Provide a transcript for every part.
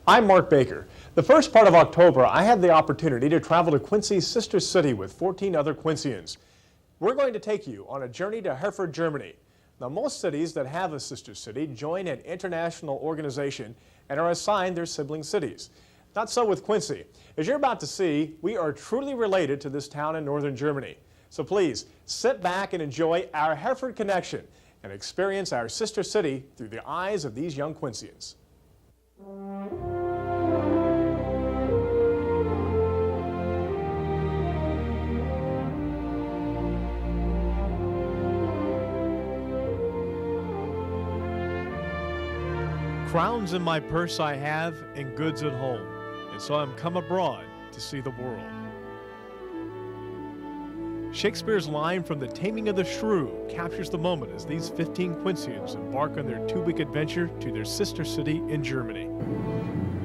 I'm Mark Baker. The first part of October, I had the opportunity to travel to Quincy's sister city with 14 other Quincyans. We're going to take you on a journey to Herford, Germany. Now, most cities that have a sister city join an international organization and are assigned their sibling cities. Not so with Quincy. As you're about to see, we are truly related to this town in northern Germany. So please, sit back and enjoy our Herford connection and experience our sister city through the eyes of these young Quincyans. Crowns in my purse I have, and goods at home, and so I'm come abroad to see the world. Shakespeare's line from The Taming of the Shrew captures the moment as these 15 Quincyans embark on their 2-week adventure to their sister city in Germany.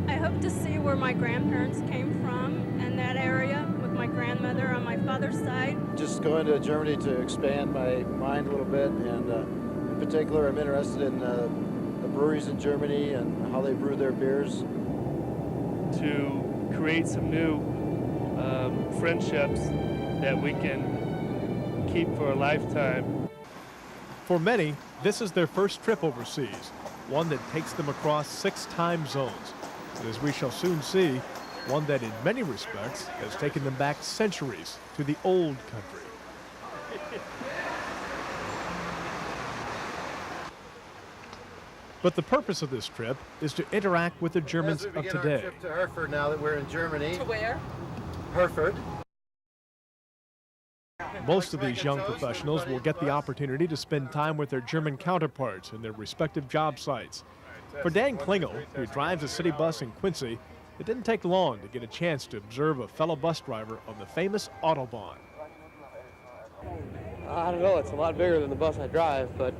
I hope to see where my grandparents came from and that area with my grandmother on my father's side. Just going to Germany to expand my mind a little bit, and in particular I'm interested in the breweries in Germany and how they brew their beers. To create some new friendships that we can keep for a lifetime. For many, this is their first trip overseas, one that takes them across 6 time zones. And as we shall soon see, one that in many respects has taken them back centuries to the old country. But the purpose of this trip is to interact with the Germans of today. As we begin our trip to Herford now that we're in Germany. To where? Herford. Most of these young professionals will get the opportunity to spend time with their German counterparts in their respective job sites. For Dan Klingel, who drives a city bus in Quincy, it didn't take long to get a chance to observe a fellow bus driver on the famous Autobahn. I don't know, it's a lot bigger than the bus I drive, but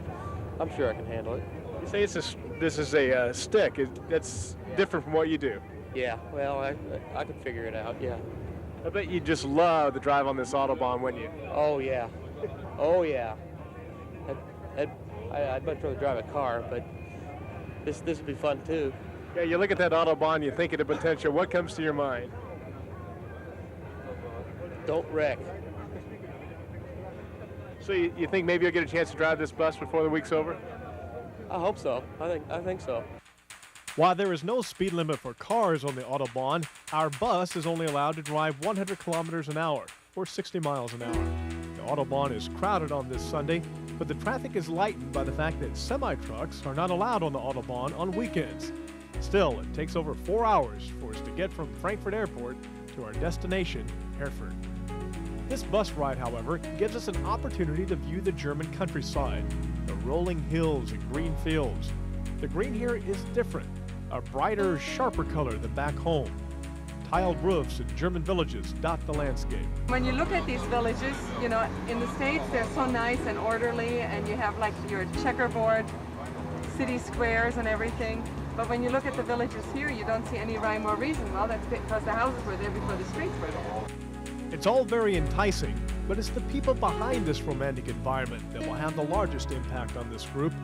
I'm sure I can handle it. You say this is a stick. That's different from what you do. Yeah, well, I can figure it out, yeah. I bet you just love to drive on this Autobahn, wouldn't you? Oh, yeah. Oh, yeah. I'd much rather drive a car, but this would be fun, too. Yeah, you look at that Autobahn, you think of the potential. What comes to your mind? Don't wreck. So you think maybe you'll get a chance to drive this bus before the week's over? I hope so. I think so. While there is no speed limit for cars on the Autobahn, our bus is only allowed to drive 100 kilometers an hour, or 60 miles an hour. The Autobahn is crowded on this Sunday, but the traffic is lightened by the fact that semi-trucks are not allowed on the Autobahn on weekends. Still, it takes over 4 hours for us to get from Frankfurt Airport to our destination, Herford. This bus ride, however, gives us an opportunity to view the German countryside, the rolling hills and green fields. The green here is different, a brighter, sharper color than back home. Tiled roofs and German villages dot the landscape. When you look at these villages, you know, in the States they're so nice and orderly, and you have like your checkerboard city squares and everything. But when you look at the villages here, you don't see any rhyme or reason. Well, that's because the houses were there before the streets were there. It's all very enticing, but it's the people behind this romantic environment that will have the largest impact on this group.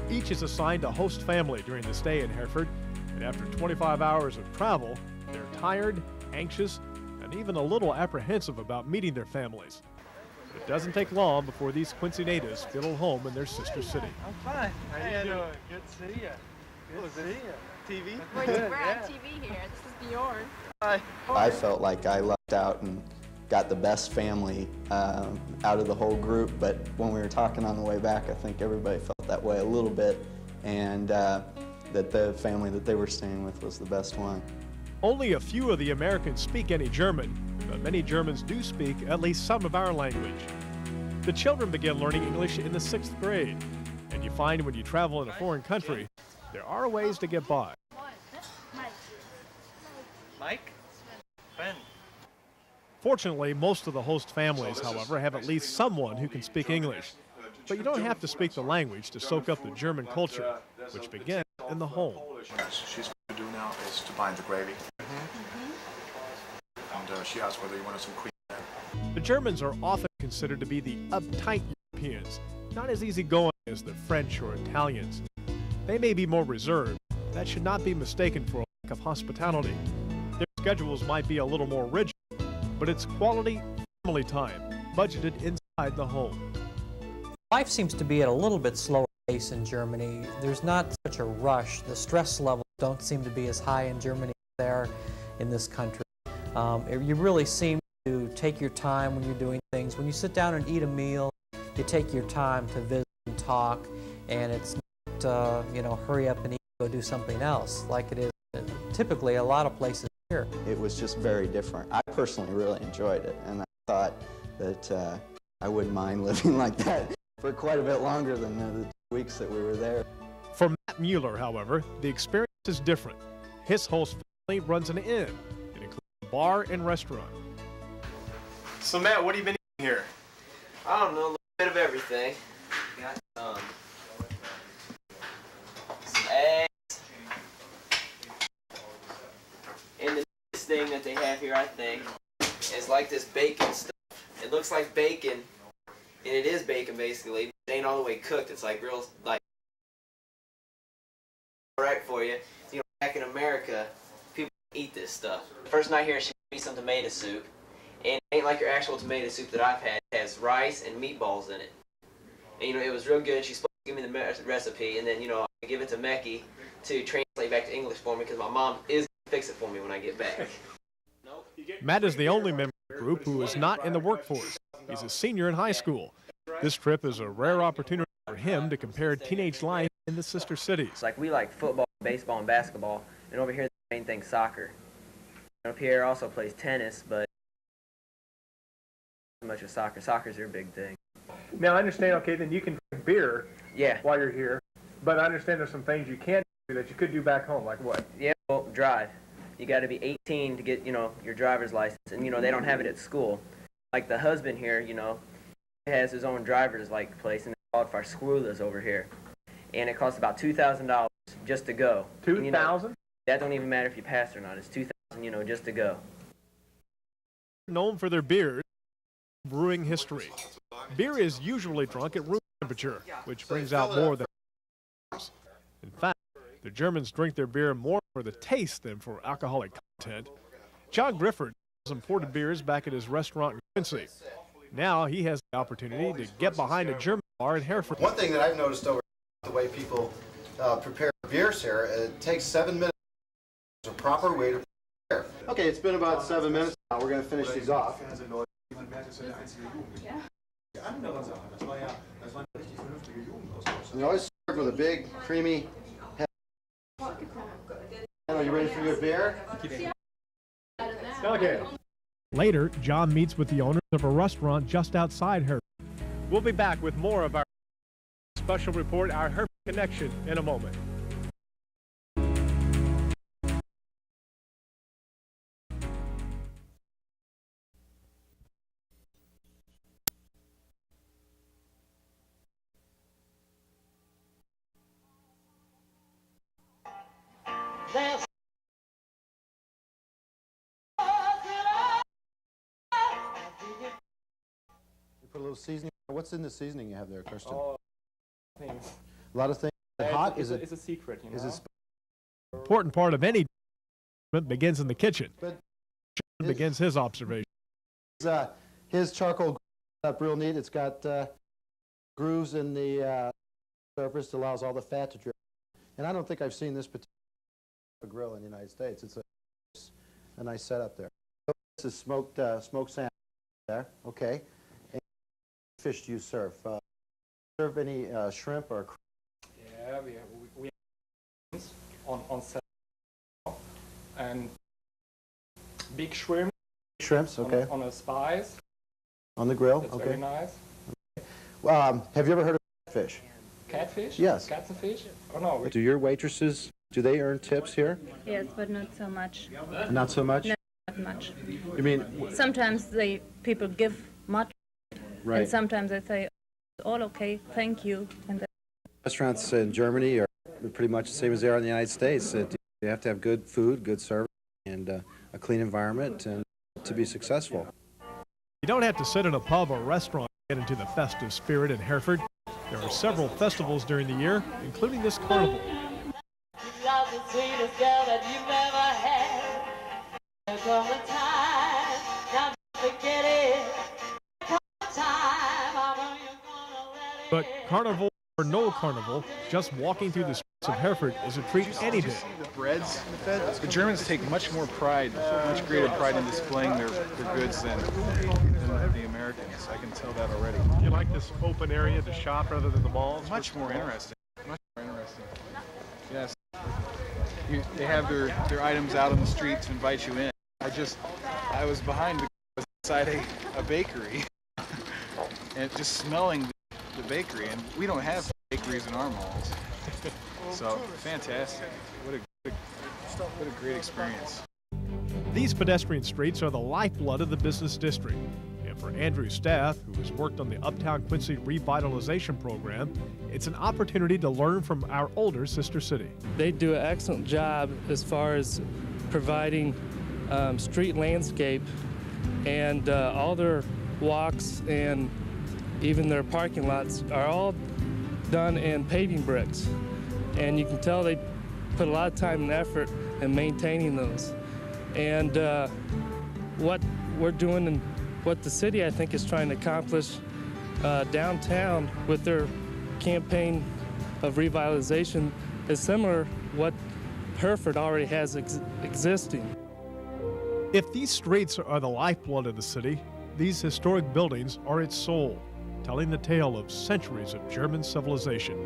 Each is assigned a host family during the stay in Herford, and after 25 hours of travel, they're tired, anxious, and even a little apprehensive about meeting their families. It doesn't take long before these Quincy natives feel at home in their sister city. I'm fine. How you doing? Good to see you. Good to see you. TV? We're on TV here. This is Bjorn. Hi. I felt like I lucked out and got the best family out of the whole group, but when we were talking on the way back, I think everybody felt that way a little bit, and that the family that they were staying with was the best one. Only a few of the Americans speak any German, but many Germans do speak at least some of our language. The children begin learning English in the 6th grade, and you find when you travel in a foreign country, there are ways to get by. Mike? Ben. Fortunately, most of the host families, however, have at least someone who can speak English. But you don't have to speak the language to soak up the German culture, which begins in the home. What she's going to do now is to bind the gravy. And she asked whether you wanted some cream there. The Germans are often considered to be the uptight Europeans, not as easygoing as the French or Italians. They may be more reserved. That should not be mistaken for a of hospitality. Their schedules might be a little more rigid, but it's quality family time, budgeted inside the home. Life seems to be at a little bit slower pace in Germany. There's not such a rush. The stress levels don't seem to be as high in Germany as they are in this country. You really seem to take your time when you're doing things. When you sit down and eat a meal, you take your time to visit and talk, and it's not, hurry up and eat, go do something else like it is typically a lot of places here. It was just very different. I personally really enjoyed it, and I thought that I wouldn't mind living like that for quite a bit longer than the 2 weeks that we were there. For Matt Mueller, however, the experience is different. His host family runs an inn. It includes a bar and restaurant. So Matt, what have you been eating here? I don't know, a little bit of everything. Got some eggs. And the neatest thing that they have here, I think, is like this bacon stuff. It looks like bacon, and it is bacon basically. It ain't all the way cooked. It's like real, like, right for you. You know, back in America, people eat this stuff. The first night here, she made me some tomato soup. And it ain't like your actual tomato soup that I've had. It has rice and meatballs in it. And, it was real good. She's supposed to give me the recipe, and then, I give it to Mecky to translate back to English for me, because my mom is going to fix it for me when I get back. Matt is the only member of the group who is not in the workforce. He's a senior in high school. This trip is a rare opportunity for him to compare teenage life in the sister cities. Like, we like football, baseball, and basketball, and over here the main thing's soccer. Pierre also plays tennis, but not much of soccer. Soccer's their big thing. Now, I understand, okay, then you can drink beer while you're here, but I understand there's some things you can't do that you could do back home, like what? Yeah, well, drive. You got to be 18 to get, your driver's license, and, they don't have it at school. Like the husband here, he has his own driver's place, and it's called Farschulas over here. And it costs about $2,000 just to go. $2,000? That don't even matter if you pass or not. It's $2,000, just to go. Known for their beers, brewing history. Beer is usually drunk at room temperature, which brings out more than. In fact, the Germans drink their beer more for the taste than for alcoholic content. John Grifford has imported beers back at his restaurant in Quincy. Now he has the opportunity to get behind a German bar in Herford. One thing that I've noticed over the way people prepare beers here, it takes 7 minutes. It's a proper way to prepare. Okay, it's been about 7 minutes now. We're going to finish these off. And you always start with a big, creamy head. Are you ready for your beer? Okay. Later, John meets with the owners of a restaurant just outside Herford. We'll be back with more of our special report, Our Herford Connection, in a moment. You put a little seasoning. What's in the seasoning you have there, Kirsten? Things. A lot of things. Hot? It's a secret, Is it? Important part of any begins in the kitchen. But John begins his observation. His charcoal up real neat. It's got grooves in the surface that allows all the fat to drip. And I don't think I've seen this particular grill in the United States. It's a nice setup there. This is smoked salmon there. Okay. And fish do you serve? Serve any shrimp or? Yeah, we have on set and big shrimp. Shrimps, okay. On a spice. On the grill, That's okay. very nice. Have you ever heard of catfish? Catfish? Yes. Catfish? Oh no. Do your waitresses, do they earn tips here? Yes, but not so much. Not so much? No, not much. You mean? Sometimes people give much, Right. and sometimes they say, all okay, thank you. And Restaurants in Germany are pretty much the same as they are in the United States. You have to have good food, good service, and a clean environment and to be successful. You don't have to sit in a pub or restaurant to get into the festive spirit in Hereford. There are several festivals during the year, including this carnival. You are the sweetest girl that you've ever But carnival or no carnival, just walking through the streets of Herford is a treat any day. The breads, the Germans take much more pride, much greater pride in displaying their goods than the Americans. I can tell that already. Do you like this open area to shop rather than the malls? Much more interesting. Much more interesting. Yes. They have their items out on the street to invite you in. I was behind beside a bakery and just smelling the bakery, and we don't have bakeries in our malls. So fantastic. What a great experience. These pedestrian streets are the lifeblood of the business district. And for Andrew's staff, who has worked on the Uptown Quincy revitalization program, it's an opportunity to learn from our older sister city. They do an excellent job as far as providing street landscape, and all their walks and even their parking lots are all done in paving bricks. And you can tell they put a lot of time and effort in maintaining those. And what we're doing and what the city, I think, is trying to accomplish downtown with their campaign of revitalization is similar to what Herford already has existing. If these streets are the lifeblood of the city, these historic buildings are its soul, telling the tale of centuries of German civilization.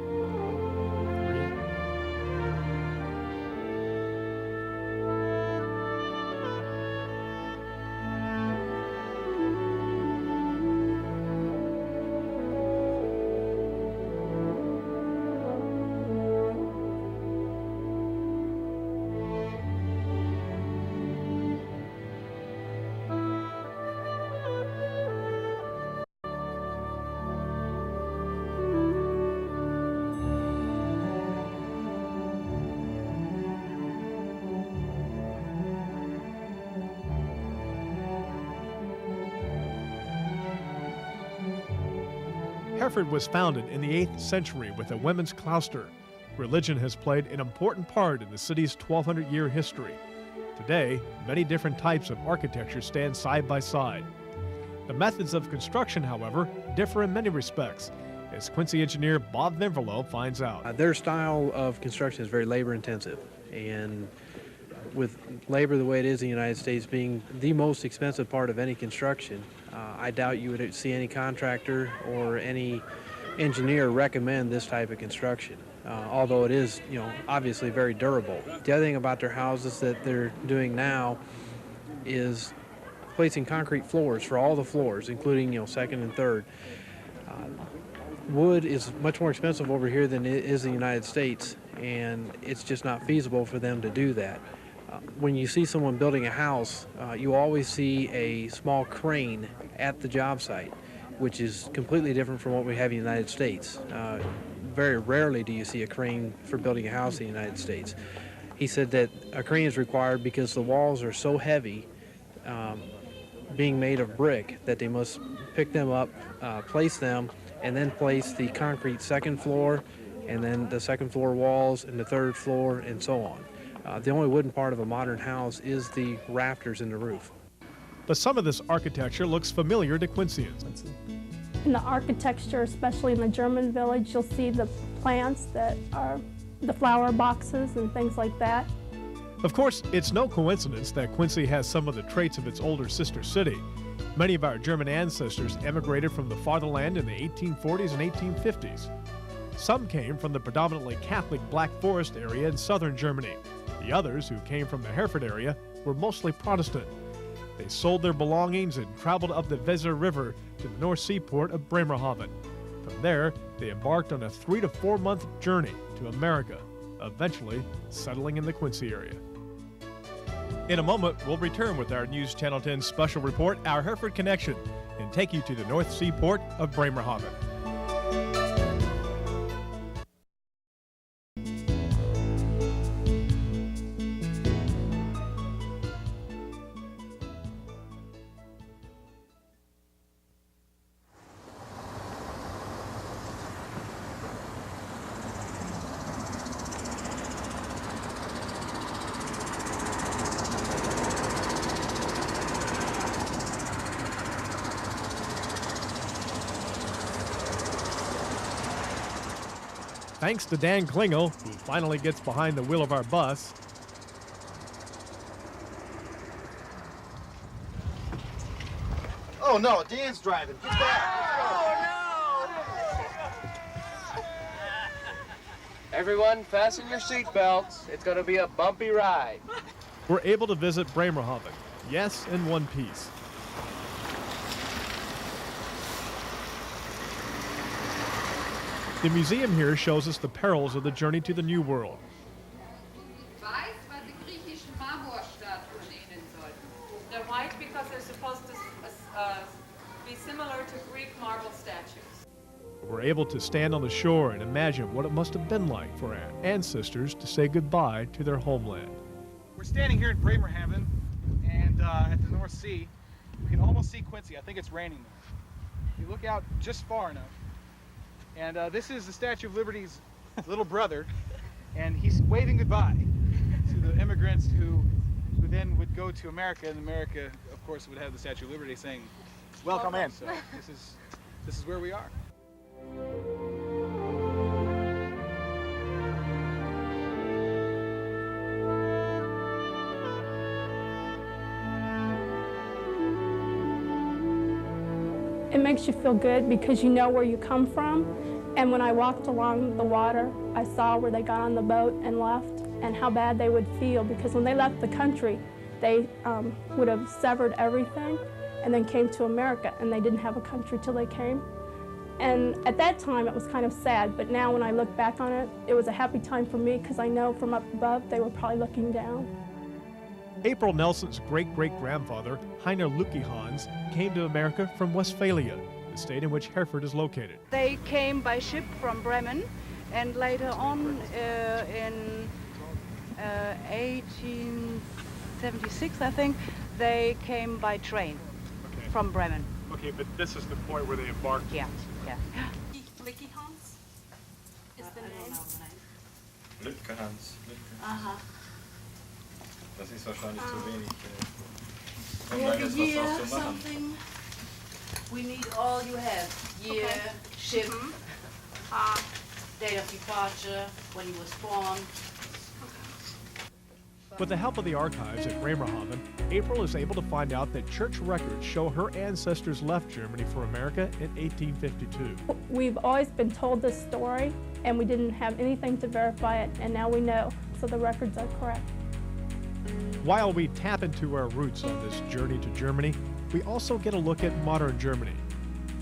Herford was founded in the 8th century with a women's cloister. Religion has played an important part in the city's 1,200-year history. Today, many different types of architecture stand side by side. The methods of construction, however, differ in many respects, as Quincy engineer Bob Vinverlow finds out. Their style of construction is very labor-intensive, and with labor the way it is in the United States being the most expensive part of any construction, I doubt you would see any contractor or any engineer recommend this type of construction, although it is, obviously very durable. The other thing about their houses that they're doing now is placing concrete floors for all the floors, including, second and third. Wood is much more expensive over here than it is in the United States, and it's just not feasible for them to do that. When you see someone building a house, you always see a small crane at the job site, which is completely different from what we have in the United States. Very rarely do you see a crane for building a house in the United States. He said that a crane is required because the walls are so heavy, being made of brick, that they must pick them up, place them, and then place the concrete second floor, and then the second floor walls, and the third floor, and so on. The only wooden part of a modern house is the rafters in the roof. But some of this architecture looks familiar to Quincyans. In the architecture, especially in the German village, you'll see the plants that are the flower boxes and things like that. Of course, it's no coincidence that Quincy has some of the traits of its older sister city. Many of our German ancestors emigrated from the fatherland in the 1840s and 1850s. Some came from the predominantly Catholic Black Forest area in southern Germany. The others, who came from the Herford area, were mostly Protestant. They sold their belongings and traveled up the Weser River to the North Seaport of Bremerhaven. From there, they embarked on a 3 to 4 month journey to America, eventually settling in the Quincy area. In a moment, we'll return with our News Channel 10 special report, Our Herford Connection, and take you to the North Seaport of Bremerhaven. Thanks to Dan Klingel, who finally gets behind the wheel of our bus. Oh no, Dan's driving. Get back. Everyone, fasten your seatbelts. It's going to be a bumpy ride. We're able to visit Bremerhaven, yes, in one piece. The museum here shows us the perils of the journey to the New World. They're white because they're supposed to be similar to Greek marble statues. We're able to stand on the shore and imagine what it must have been like for our ancestors to say goodbye to their homeland. We're standing here in Bremerhaven and at the North Sea. We can almost see Quincy. I think it's raining now. You look out just far enough. And this is the Statue of Liberty's little brother, and he's waving goodbye to the immigrants who then would go to America, and America, of course, would have the Statue of Liberty saying, "Welcome in." So this is where we are. It makes you feel good because you know where you come from. And when I walked along the water, I saw where they got on the boat and left and how bad they would feel, because when they left the country, they would have severed everything and then came to America, and they didn't have a country till they came. And at that time, it was kind of sad, but now when I look back on it, it was a happy time for me because I know from up above they were probably looking down. April Nelson's great-great-grandfather, Heiner Lukihans, came to America from Westphalia, the state in which Herford is located. They came by ship from Bremen, and later on in 1876, I think, they came by train from Bremen. Okay, but this is the point where they embarked. Yeah, yeah. Lukihans is the name. Lukihans. Aha. Das ist wahrscheinlich zu wenig. Year, something. We need all you have. Year, ship, date of departure, when he was born. With the help of the archives at Bremerhaven, April is able to find out that church records show her ancestors left Germany for America in 1852. We've always been told this story, and we didn't have anything to verify it, and now we know, so the records are correct. While we tap into our roots on this journey to Germany, we also get a look at modern Germany.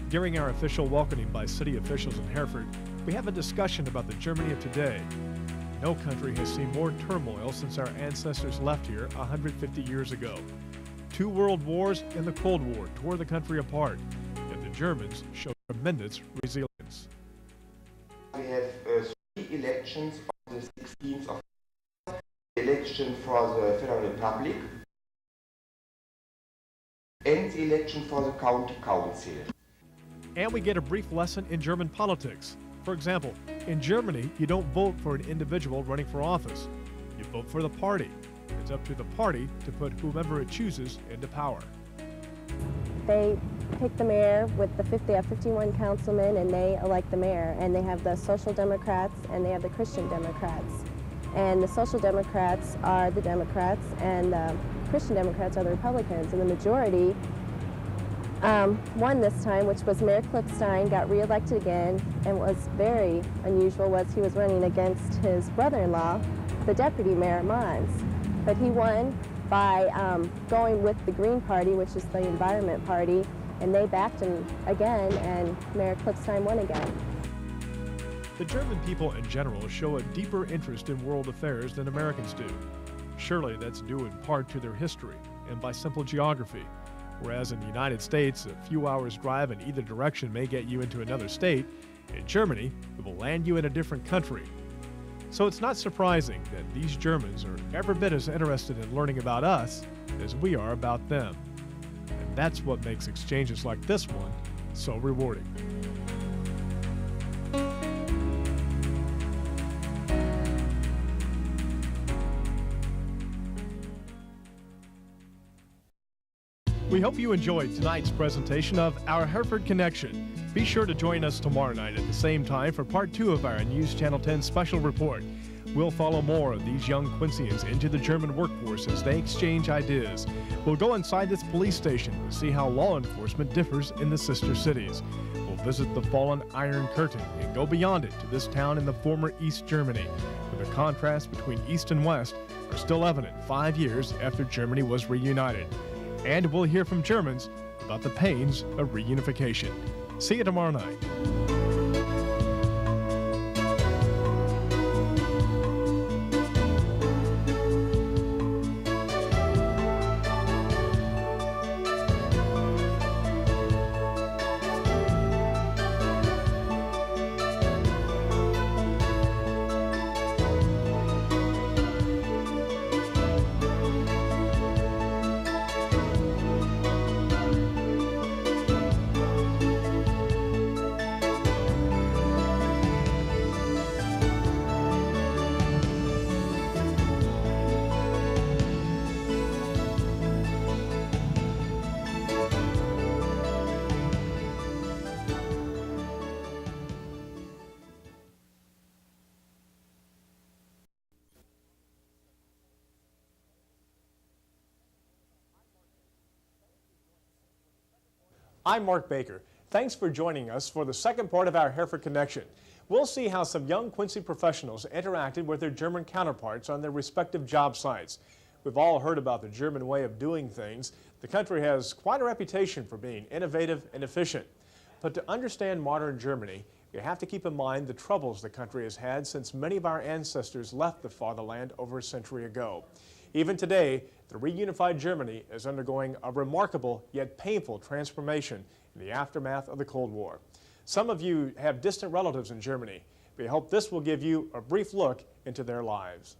During our official welcoming by city officials in Herford, we have a discussion about the Germany of today. No country has seen more turmoil since our ancestors left here 150 years ago. 2 world wars and the Cold War tore the country apart, and the Germans showed tremendous resilience. We have 3 elections on the 16th of election for the Federal Republic and the election for the County Council. And we get a brief lesson in German politics. For example, in Germany, you don't vote for an individual running for office. You vote for the party. It's up to the party to put whomever it chooses into power. They pick the mayor with they have 51 councilmen, and they elect the mayor. And they have the Social Democrats and they have the Christian Democrats. And the Social Democrats are the Democrats, and the Christian Democrats are the Republicans. And the majority won this time, which was Mayor Klickstein, got reelected again, and what was very unusual was he was running against his brother-in-law, the deputy mayor, Mons. But he won by going with the Green Party, which is the Environment Party, and they backed him again, and Mayor Klickstein won again. The German people in general show a deeper interest in world affairs than Americans do. Surely that's due in part to their history and by simple geography. Whereas in the United States, a few hours' drive in either direction may get you into another state, in Germany, it will land you in a different country. So it's not surprising that these Germans are every bit as interested in learning about us as we are about them. And that's what makes exchanges like this one so rewarding. We hope you enjoyed tonight's presentation of Our Herford Connection. Be sure to join us tomorrow night at the same time for part 2 of our News Channel 10 special report. We'll follow more of these young Quincyans into the German workforce as they exchange ideas. We'll go inside this police station to see how law enforcement differs in the sister cities. We'll visit the fallen Iron Curtain and go beyond it to this town in the former East Germany, where the contrast between East and West are still evident 5 years after Germany was reunited. And we'll hear from Germans about the pains of reunification. See you tomorrow night. I'm Mark Baker. Thanks for joining us for the second part of our Herford Connection. We'll see how some young Quincy professionals interacted with their German counterparts on their respective job sites. We've all heard about the German way of doing things. The country has quite a reputation for being innovative and efficient. But to understand modern Germany, you have to keep in mind the troubles the country has had since many of our ancestors left the fatherland over a century ago. Even today, the reunified Germany is undergoing a remarkable yet painful transformation in the aftermath of the Cold War. Some of you have distant relatives in Germany. We hope this will give you a brief look into their lives.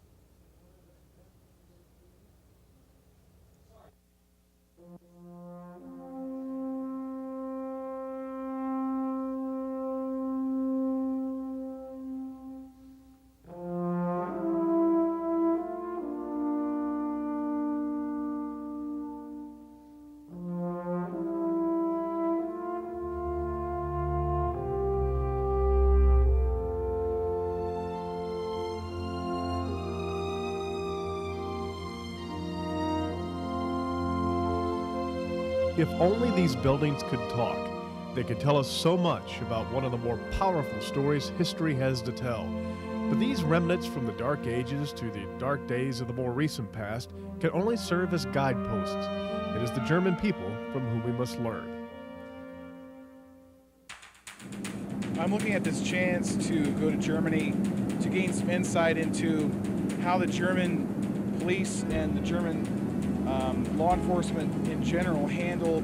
If only these buildings could talk, they could tell us so much about one of the more powerful stories history has to tell. But these remnants from the dark ages to the dark days of the more recent past can only serve as guideposts. It is the German people from whom we must learn. I'm looking at this chance to go to Germany to gain some insight into how the German police and the German law enforcement in general handle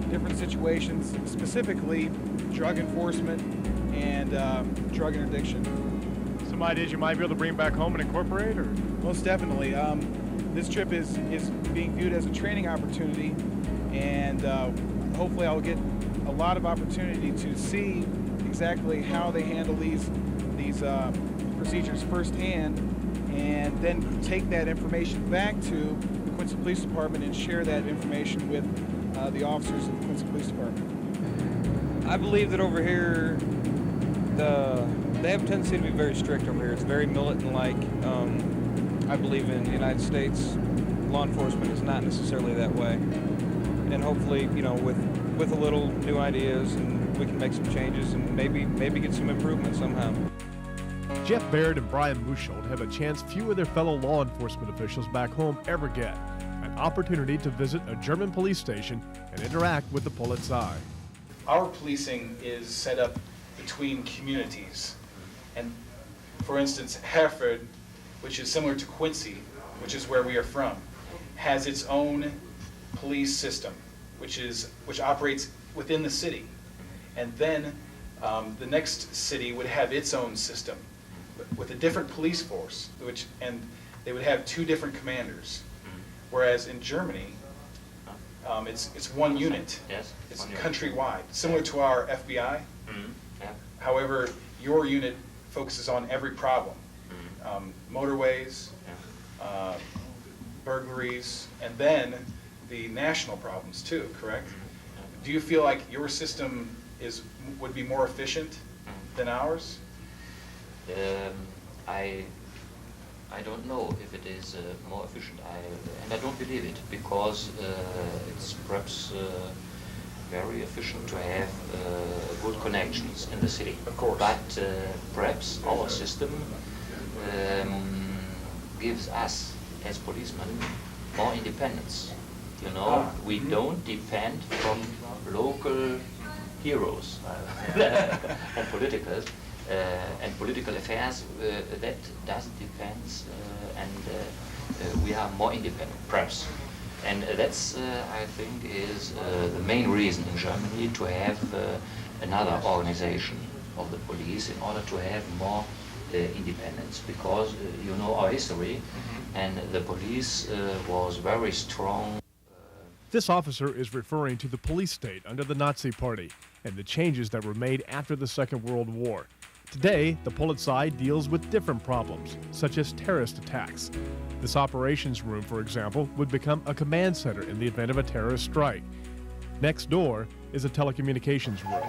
different situations, specifically drug enforcement and drug interdiction. Some ideas you might be able to bring back home and incorporate, or? Most definitely. This trip is being viewed as a training opportunity, and hopefully I'll get a lot of opportunity to see exactly how they handle these procedures firsthand, and then take that information back to the Quincy Police Department and share that information with the officers of the Quincy Police Department. I believe that over here, they have a tendency to be very strict over here. It's very militant-like. I believe in the United States, law enforcement is not necessarily that way. And hopefully, you know, with a little new ideas, and we can make some changes and maybe get some improvement somehow. Jeff Baird and Brian Muschold have a chance few of their fellow law enforcement officials back home ever get, an opportunity to visit a German police station and interact with the Polizei. Our policing is set up between communities. And for instance, Herford, which is similar to Quincy, which is where we are from, has its own police system, which operates within the city. And then the next city would have its own system with a different police force, and they would have two different commanders. Whereas in Germany, it's one unit. Yes. It's countrywide, similar to our FBI. Yeah. However, your unit focuses on every problem. Motorways, burglaries, and then the national problems too, correct? Do you feel like your system would be more efficient than ours? I don't know if it is more efficient, and I don't believe it, because it's perhaps very efficient to have good connections in the city. Of course. But perhaps our system gives us, as policemen, more independence. You know, we don't depend from local heroes and politicals. And political affairs, that doesn't depend, and we are more independent, perhaps. And that's, I think, is the main reason in Germany to have another organization of the police in order to have more independence, because you know our history, and the police was very strong. This officer is referring to the police state under the Nazi Party and the changes that were made after the Second World War. Today, the Polizei deals with different problems, such as terrorist attacks. This operations room, for example, would become a command center in the event of a terrorist strike. Next door is a telecommunications room.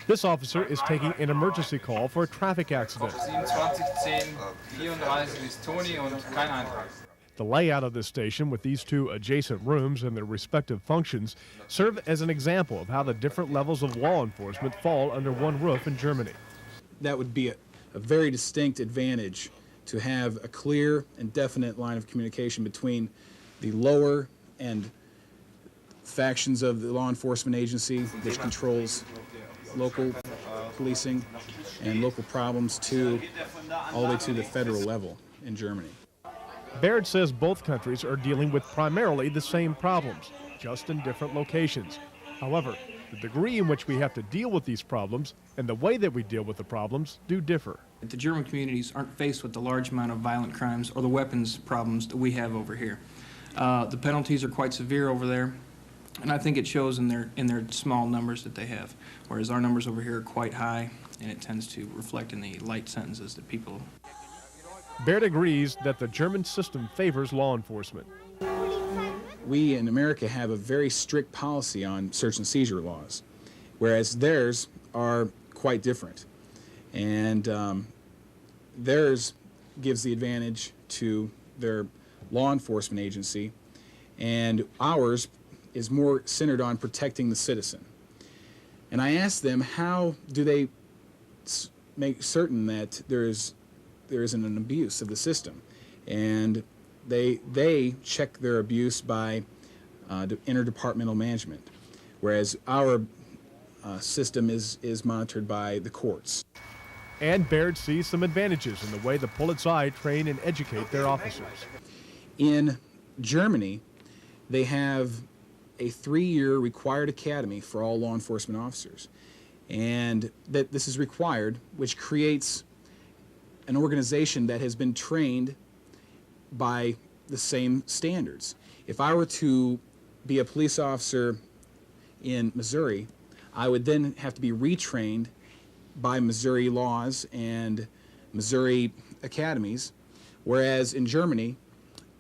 This officer is taking an emergency call for a traffic accident. The layout of this station, with these two adjacent rooms and their respective functions, serve as an example of how the different levels of law enforcement fall under one roof in Germany. That would be a very distinct advantage, to have a clear and definite line of communication between the lower and factions of the law enforcement agency, which controls local policing and local problems, all the way to the federal level in Germany. Baird says both countries are dealing with primarily the same problems, just in different locations. However, the degree in which we have to deal with these problems and the way that we deal with the problems do differ. The German communities aren't faced with the large amount of violent crimes or the weapons problems that we have over here. The penalties are quite severe over there, and I think it shows in their small numbers that they have, whereas our numbers over here are quite high, and it tends to reflect in the light sentences that people. Baird agrees that the German system favors law enforcement. We in America have a very strict policy on search and seizure laws, whereas theirs are quite different. And theirs gives the advantage to their law enforcement agency, and ours is more centered on protecting the citizen. And I asked them, how do they make certain that there isn't an abuse of the system? And they check their abuse by interdepartmental management, whereas our system is monitored by the courts. And Baird sees some advantages in the way the Polizei train and educate their officers. In Germany, they have a 3-year required academy for all law enforcement officers, and that this is required, which creates an organization that has been trained by the same standards. If I were to be a police officer in Missouri, I would then have to be retrained by Missouri laws and Missouri academies, whereas in Germany,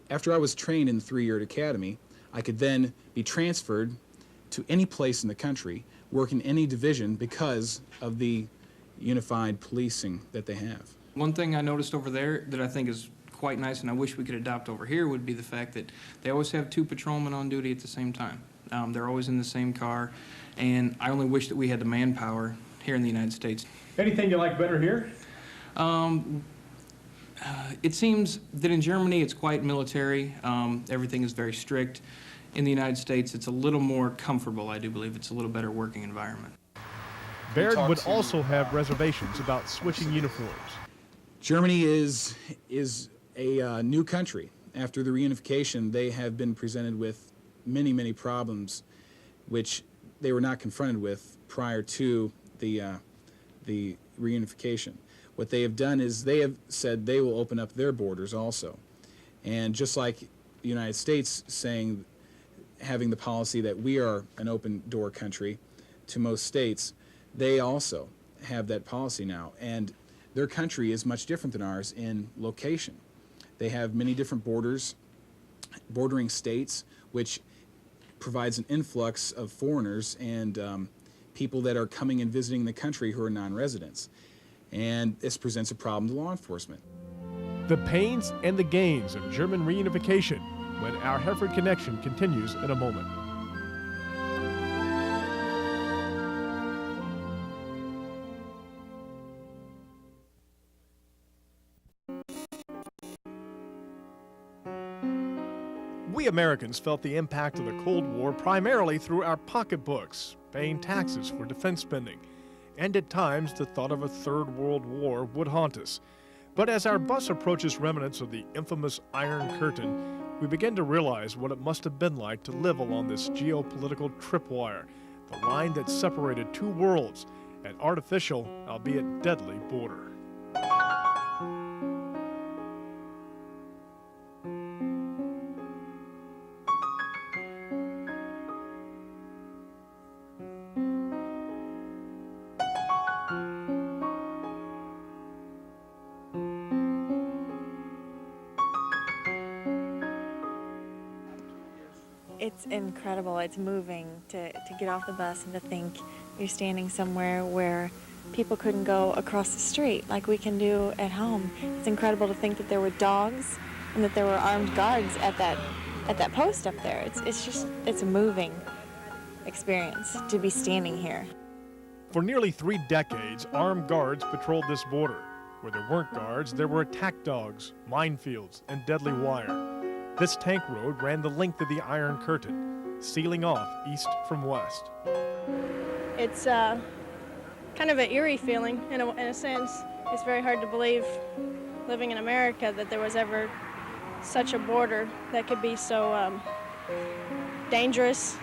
after I was trained in the 3-year academy, I could then be transferred to any place in the country, work in any division, because of the unified policing that they have. One thing I noticed over there that I think is quite nice, and I wish we could adopt over here, would be the fact that they always have 2 patrolmen on duty at the same time. They're always in the same car, and I only wish that we had the manpower here in the United States. Anything you like better here? It seems that in Germany it's quite military. Everything is very strict. In the United States it's a little more comfortable. I do believe it's a little better working environment. Baird would also have reservations about switching uniforms. Germany is a new country. After the reunification, they have been presented with many, many problems which they were not confronted with prior to the reunification. What they have done is they have said they will open up their borders also. And just like the United States having the policy that we are an open door country to most states, they also have that policy now. And their country is much different than ours in location. They have many different bordering states, which provides an influx of foreigners and people that are coming and visiting the country who are non-residents. And this presents a problem to law enforcement. The pains and the gains of German reunification when our Herford Connection continues in a moment. We Americans felt the impact of the Cold War primarily through our pocketbooks, paying taxes for defense spending, and at times the thought of a Third World War would haunt us. But as our bus approaches remnants of the infamous Iron Curtain, we begin to realize what it must have been like to live along this geopolitical tripwire, the line that separated two worlds, an artificial, albeit deadly, border. It's incredible. It's moving to get off the bus and to think you're standing somewhere where people couldn't go across the street like we can do at home. It's incredible to think that there were dogs and that there were armed guards at that post up there. It's a moving experience to be standing here. For nearly 3 decades, armed guards patrolled this border. Where there weren't guards, there were attack dogs, minefields, and deadly wire. This tank road ran the length of the Iron Curtain, sealing off east from west. It's kind of an eerie feeling in a sense. It's very hard to believe, living in America, that there was ever such a border that could be so dangerous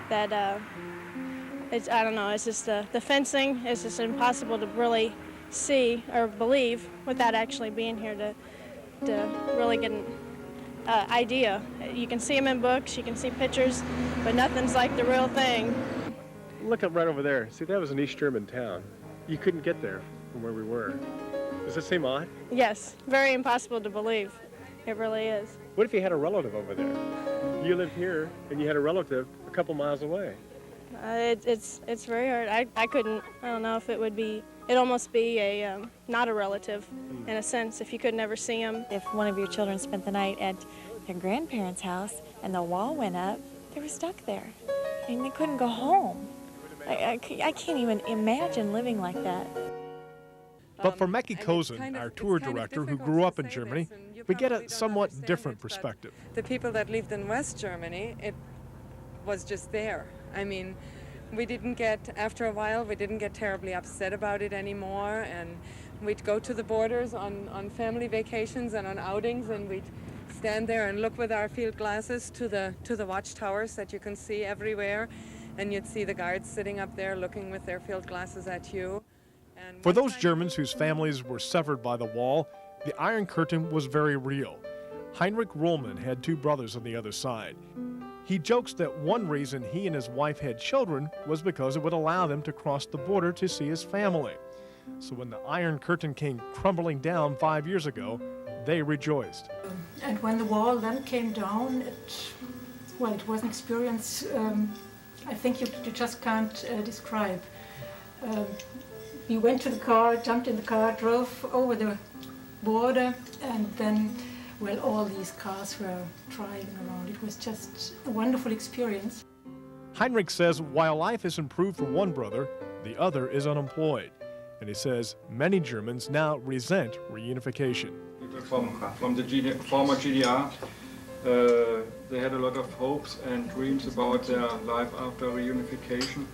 that I don't know, it's just the fencing is just impossible to really see or believe without actually being here to really get an idea. You can see them in books, you can see pictures, but nothing's like the real thing. Look up right over there. See, that was an East German town. You couldn't get there from where we were. Does that seem odd? Yes, very impossible to believe. It really is. What if you had a relative over there? You lived here and you had a relative a couple miles away. It's very hard. I couldn't. I don't know if it would be. It'd almost be a not a relative in a sense if you could never see them. If one of your children spent the night at their grandparents' house and the wall went up, they were stuck there. I mean, they couldn't go home. I can't even imagine living like that. But for Mecki Kozen, our tour director who grew up in Germany, we get a somewhat different perspective. The people that lived in West Germany, it was just there. I mean, after a while, we didn't get terribly upset about it anymore, and we'd go to the borders on family vacations and on outings, and we'd stand there and look with our field glasses to the watchtowers that you can see everywhere, and you'd see the guards sitting up there looking with their field glasses at you. And for those Germans whose families were severed by the wall, the Iron Curtain was very real. Heinrich Rollman had 2 brothers on the other side. He jokes that one reason he and his wife had children was because it would allow them to cross the border to see his family. So when the Iron Curtain came crumbling down 5 years ago, they rejoiced. And when the wall then came down, it was an experience I think you just can't describe. We went to the car, jumped in the car, drove over the border, and then, well, all these cars were driving around. It was just a wonderful experience. Heinrich says while life has improved for one brother, the other is unemployed. And he says many Germans now resent reunification. From the former GDR, they had a lot of hopes and dreams about their life after reunification.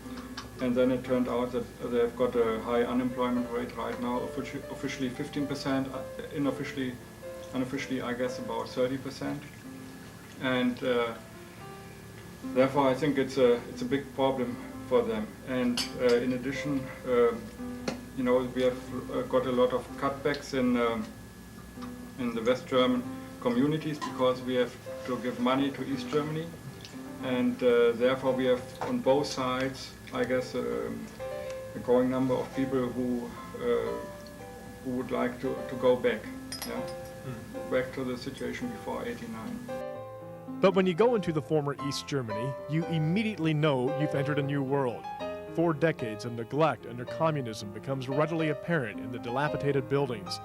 And then it turned out that they've got a high unemployment rate right now, officially 15%, unofficially I guess about 30%. And therefore I think it's a big problem for them. And in addition, you know, we have got a lot of cutbacks in the West German communities because we have to give money to East Germany. And therefore we have on both sides, I guess, a growing number of people who would like to go back, back to the situation before '89. But when you go into the former East Germany, you immediately know you've entered a new world. 4 decades of neglect under communism becomes readily apparent in the dilapidated buildings.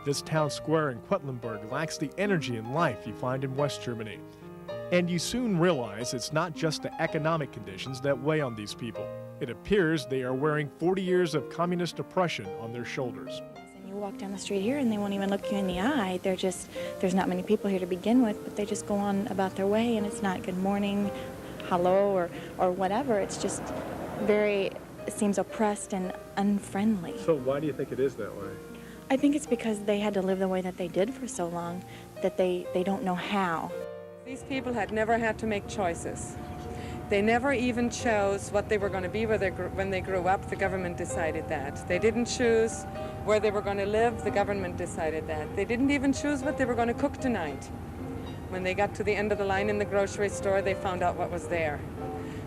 This town square in Quedlinburg lacks the energy and life you find in West Germany. And you soon realize it's not just the economic conditions that weigh on these people. It appears they are wearing 40 years of communist oppression on their shoulders. And you walk down the street here and they won't even look you in the eye. There's not many people here to begin with, but they just go on about their way, and it's not good morning, hello, or whatever. It's just it seems oppressed and unfriendly. So why do you think it is that way? I think it's because they had to live the way that they did for so long that they don't know how. These people had never had to make choices. They never even chose what they were going to be when they grew up. The government decided that. They didn't choose where they were going to live. The government decided that. They didn't even choose what they were going to cook tonight. When they got to the end of the line in the grocery store, they found out what was there.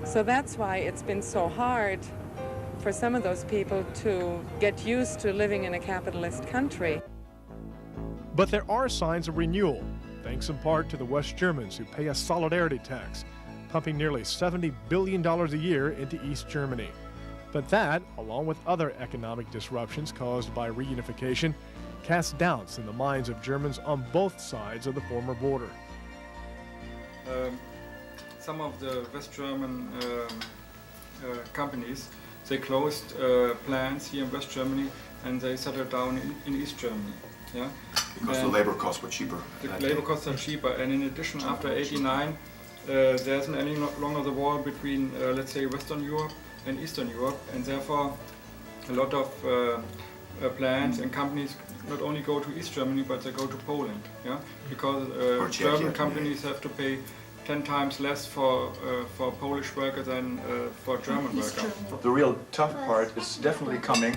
So that's why it's been so hard for some of those people to get used to living in a capitalist country. But there are signs of renewal, thanks in part to the West Germans who pay a solidarity tax, pumping nearly $70 billion a year into East Germany. But that, along with other economic disruptions caused by reunification, casts doubts in the minds of Germans on both sides of the former border. Some of the West German companies, they closed plants here in West Germany and they settled down in East Germany. Yeah? Because the labor costs were cheaper. The labor costs are cheaper, and in addition, after '89, there isn't any longer the war between, let's say, Western Europe and Eastern Europe, and therefore a lot of plants and companies not only go to East Germany, but they go to Poland. Yeah? Because German companies have to pay 10 times less for Polish workers than for German workers. The real tough part is definitely coming,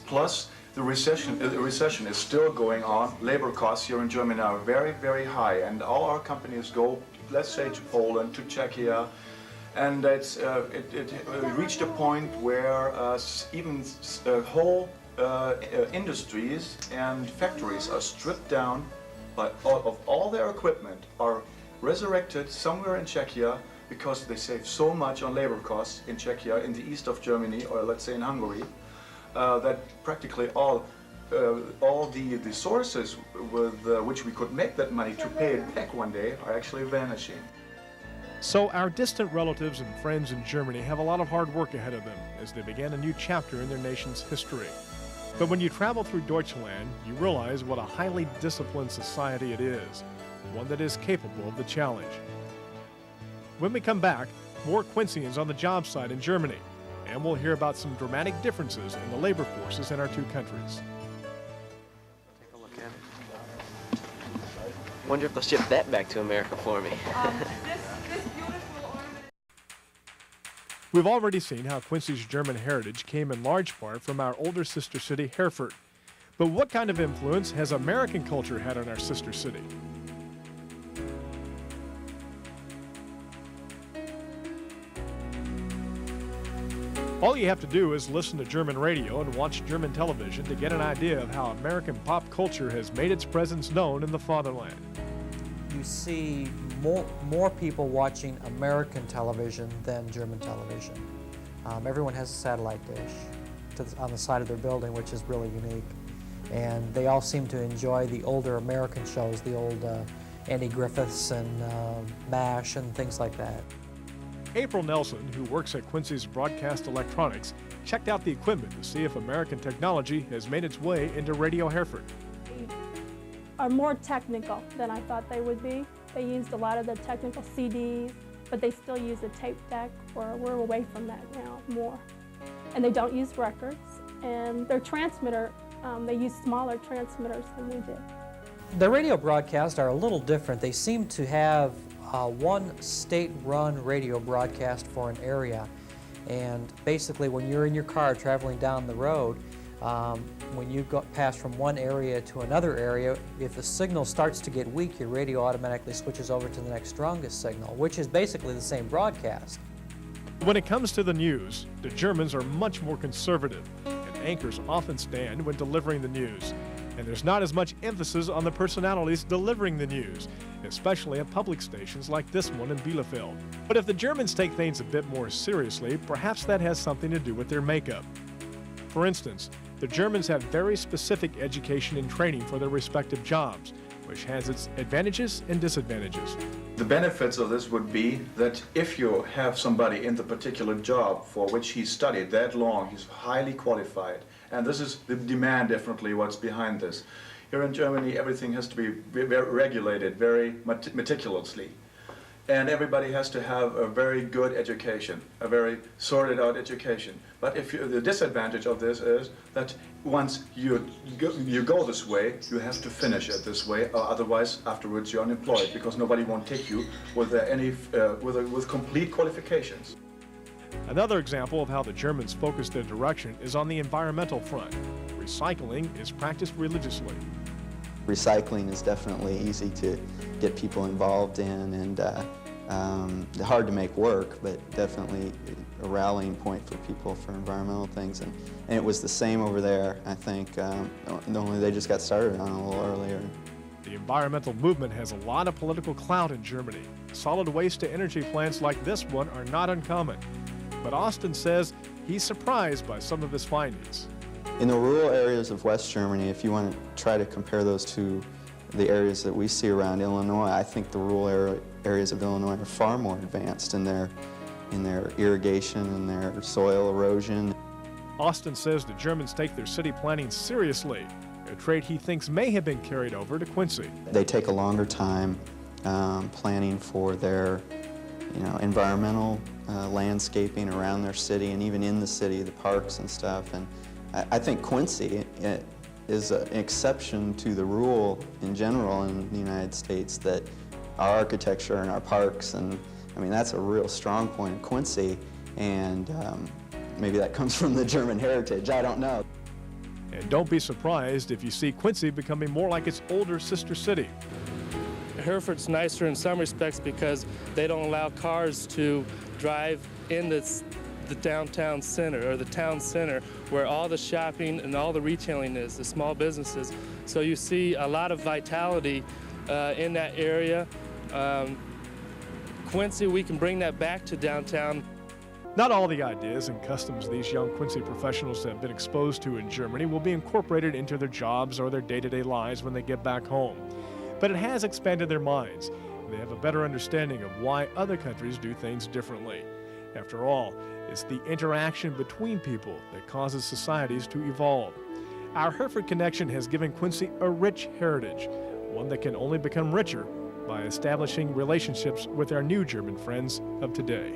plus the recession is still going on. Labor costs here in Germany are very, very high, and all our companies go, let's say, to Poland, to Czechia, and it reached a point where even whole industries and factories are stripped down of all their equipment, are resurrected somewhere in Czechia because they save so much on labor costs in Czechia, in the east of Germany, or let's say in Hungary, that practically all the sources with which we could make that money to pay it back one day are actually vanishing. So our distant relatives and friends in Germany have a lot of hard work ahead of them as they begin a new chapter in their nation's history. But when you travel through Deutschland, you realize what a highly disciplined society it is, one that is capable of the challenge. When we come back, more Quincyans on the job site in Germany, and we'll hear about some dramatic differences in the labor forces in our two countries. Take a look at it. Wonder if they'll ship that back to America for me. We've already seen how Quincy's German heritage came in large part from our older sister city, Herford. But what kind of influence has American culture had on our sister city? All you have to do is listen to German radio and watch German television to get an idea of how American pop culture has made its presence known in the fatherland. You see more people watching American television than German television. Everyone has a satellite dish on the side of their building, which is really unique. And they all seem to enjoy the older American shows, the old Andy Griffiths and MASH and things like that. April Nelson, who works at Quincy's Broadcast Electronics, checked out the equipment to see if American technology has made its way into Radio Herford. They are more technical than I thought they would be. They used a lot of the technical CDs, but they still use a tape deck, or we're away from that now more. And they don't use records, and their transmitter, they use smaller transmitters than we did. The radio broadcasts are a little different. They seem to have one state-run radio broadcast for an area, and basically when you're in your car traveling down the road, when you pass from one area to another area, if the signal starts to get weak, your radio automatically switches over to the next strongest signal, which is basically the same broadcast. When it comes to the news, the Germans are much more conservative, and anchors often stand when delivering the news. And there's not as much emphasis on the personalities delivering the news. especially at public stations like this one in Bielefeld. But if the Germans take things a bit more seriously, perhaps that has something to do with their makeup. For instance, the Germans have very specific education and training for their respective jobs, which has its advantages and disadvantages. The benefits of this would be that if you have somebody in the particular job for which he studied that long, he's highly qualified, and this is the demand definitely what's behind this. Here in Germany, everything has to be very regulated, very meticulously. And everybody has to have a very good education, a very sorted out education. But the disadvantage of this is that once you go this way, you have to finish it this way, or otherwise afterwards you're unemployed, because nobody won't take you with with complete qualifications. Another example of how the Germans focus their direction is on the environmental front. Recycling is practiced religiously. Recycling is definitely easy to get people involved in, and hard to make work, but definitely a rallying point for people for environmental things. And it was the same over there, I think, only they just got started on it a little earlier. The environmental movement has a lot of political clout in Germany. Solid waste to energy plants like this one are not uncommon. But Austin says he's surprised by some of his findings. In the rural areas of West Germany, if you want to try to compare those to the areas that we see around Illinois, I think the rural areas of Illinois are far more advanced in their irrigation and their soil erosion. Austin says the Germans take their city planning seriously, a trait he thinks may have been carried over to Quincy. They take a longer time planning for their environmental landscaping around their city, and even in the city, the parks and stuff. And I think Quincy is an exception to the rule in general in the United States, that our architecture and our parks, and I mean, that's a real strong point of Quincy, and maybe that comes from the German heritage, I don't know. And don't be surprised if you see Quincy becoming more like its older sister city. Hereford's nicer in some respects because they don't allow cars to drive in the downtown center, or the town center, where all the shopping and all the retailing is, the small businesses. So you see a lot of vitality in that area. Quincy, we can bring that back to downtown. Not all the ideas and customs these young Quincy professionals have been exposed to in Germany will be incorporated into their jobs or their day-to-day lives when they get back home. But it has expanded their minds, and they have a better understanding of why other countries do things differently. After all, it's the interaction between people that causes societies to evolve. Our Herford connection has given Quincy a rich heritage, one that can only become richer by establishing relationships with our new German friends of today.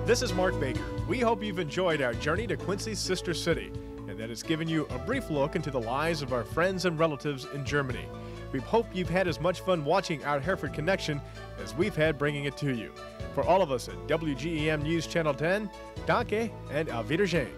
This is Mark Baker. We hope you've enjoyed our journey to Quincy's sister city, and that it's given you a brief look into the lives of our friends and relatives in Germany. We hope you've had as much fun watching our Herford Connection as we've had bringing it to you. For all of us at WGEM News Channel 10, danke and auf Wiedersehen.